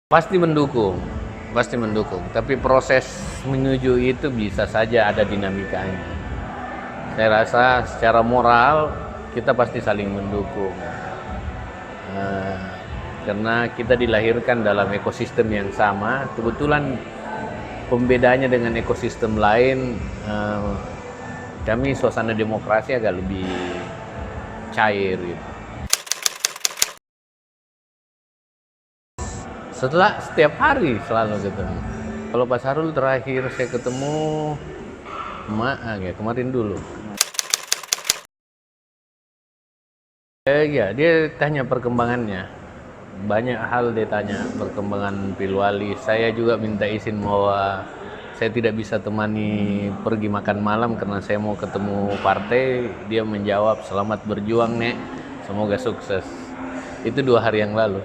Pasti mendukung, pasti mendukung. Tapi proses menuju itu bisa saja ada dinamikanya. Saya rasa secara moral kita pasti saling mendukung. Eh, karena kita dilahirkan dalam ekosistem yang sama. Kebetulan pembedanya dengan ekosistem lain, kami suasana demokrasi agak lebih cair gitu. Setelah setiap hari selalu ketemu. Kalau Pak Sarul terakhir saya ketemu kemarin dulu. Ya, dia tanya perkembangannya. Banyak hal dia tanya, perkembangan Pilwali. Saya juga minta izin bahwa saya tidak bisa temani pergi makan malam karena saya mau ketemu partai. Dia menjawab, selamat berjuang, Nek. Semoga sukses. Itu 2 hari yang lalu.